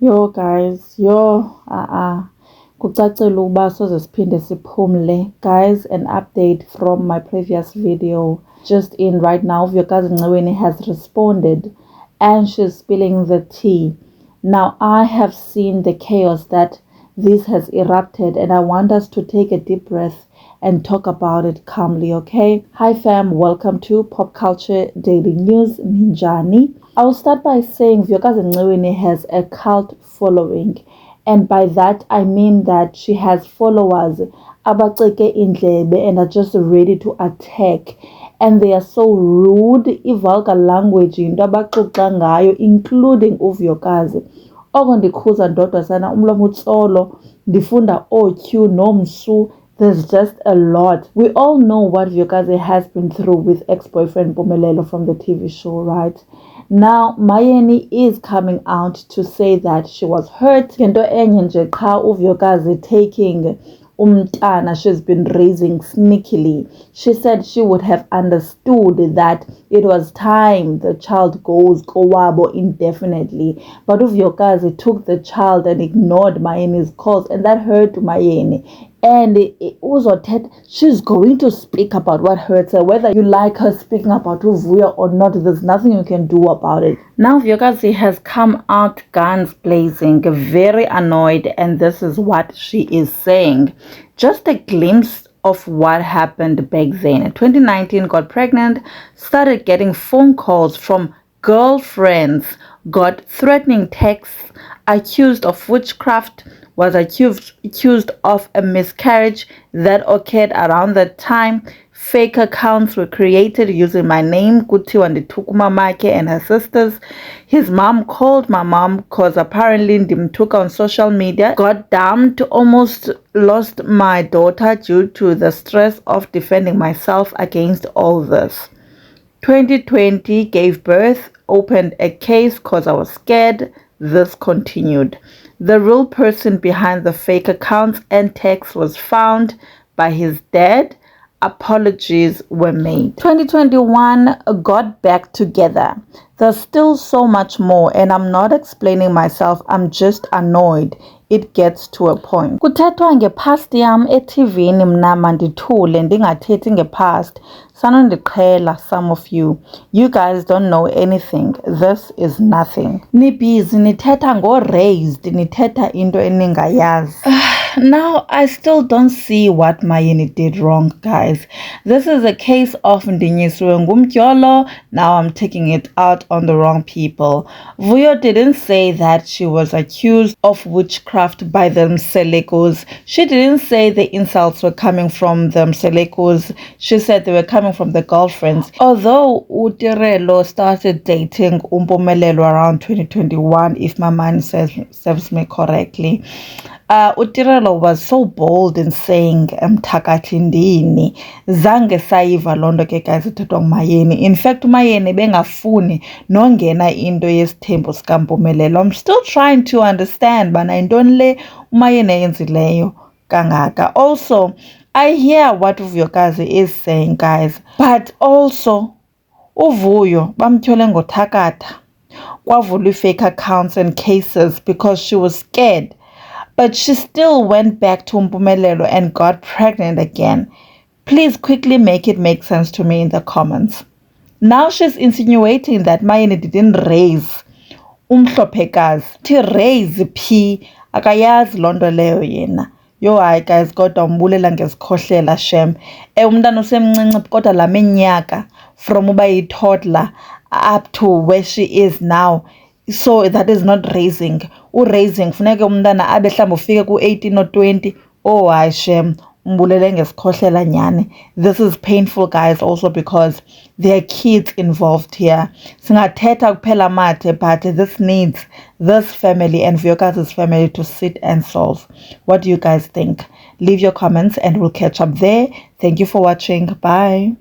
Yo guys, kucacile ukuba soze siphinde siphumle. Guys, an update from my previous video. Just in right now, Vuyokazi Ncweni has responded and she's spilling the tea. Now, I have seen the chaos that this has erupted and I want us to take a deep breath and talk about it calmly, okay? Hi fam, welcome to Pop Culture Daily News. Ninjani. I will start by saying Vuyokazi Ncweni has a cult following, and by that I mean that she has followers abaceke indlebe and are just ready to attack, and they are so rude. Vulgar language into abaxoxa ngayo, including uVuyokazi. Oko ndikhuza ndodwa sana umlomo utsolo ndifunda OQ nomsu. There's just a lot. We all know what Vuyokazi has been through with ex-boyfriend Mpumelelo from the TV show, right? Now, Mayeni is coming out to say that she was hurt. Ngento enye nje qha uVuyokazi taking umntana she's been raising sneakily. She said she would have understood that it was time the child goes kowabo indefinitely. But uVuyokazi took the child and ignored Mayeni's calls, and that hurt Mayeni. And she's going to speak about what hurts her. Whether you like her speaking about Vuyo or not, there's nothing you can do about it. Now Vuyokazi has come out guns blazing, very annoyed, and this is what she is saying. Just a glimpse of what happened back then. In 2019, got pregnant, started getting phone calls from girlfriends, got threatening texts, accused of witchcraft, was accused of a miscarriage that occurred around that time. Fake accounts were created using my name, Kuthiwa ndithuka umamakhe and her sisters. His mom called my mom because apparently ndimthuka on social media. Got dumped, almost lost my daughter due to the stress of defending myself against all this. 2020 gave birth, opened a case because I was scared. This continued. The real person behind the fake accounts and texts was found by his dad. Apologies were made. 2021 got back together. There's still so much more, and I'm not explaining myself, I'm just annoyed. It gets to a point. Kuthethwa ngepast yam eTVini mna mandithule ndingathethi ngepast. Sanondiqhela, some of you. You guys don't know anything. This is nothing. Nibhizi nithetha ngo-raised, nithetha into eningayazi. Now, I still don't see what Mayeni did wrong, guys. This is a case of ndinyiswe ngumtyolo. Now I'm taking it out on the wrong people. Vuyo didn't say that she was accused of witchcraft by the Mselekos. She didn't say the insults were coming from the Mselekos. She said they were coming from the girlfriends. Although Utirelo started dating Mpumelelo around 2021, if my mind serves me correctly. Utirelo was so bold in saying mthakathi ndini. Zange sayiva lonto ke guys ithethwa nguMayeni. In fact, uMayeni bengafuni nongena into yesithembu sikaMpumelelo. I'm still trying to understand bana intoni le uMayeni eyenzileyo kangaka. Also, I hear what Vuyokazi is saying, guys, but also uVuyo bamtyhole ngothakatha. Kwavulwa fake accounts and cases because she was scared. But she still went back to Mpumelelo and got pregnant again. Please quickly make it make sense to me in the comments. Now she's insinuating that Mayeni didn't raise umhlophekazi. To raise P, akayazi lonto leyo yena. Yo hayi guys, kodwa umbulela ngesikhohlela shem. Umntana usemncinci kodwa la minyaka from uba yi-toddler up to where she is now. So that is not raising. Raising funeke umntana abe mhlawumbe ufike ku-18 or 20. Oh hayi shem, umbulele ngesikhohlela nyani. This is painful, guys, also because there are kids involved here. Singathetha kuphela mathe, but this needs this family and Vuyokazi's family to sit and solve. What do you guys think? Leave your comments and we'll catch up there. Thank you for watching. Bye.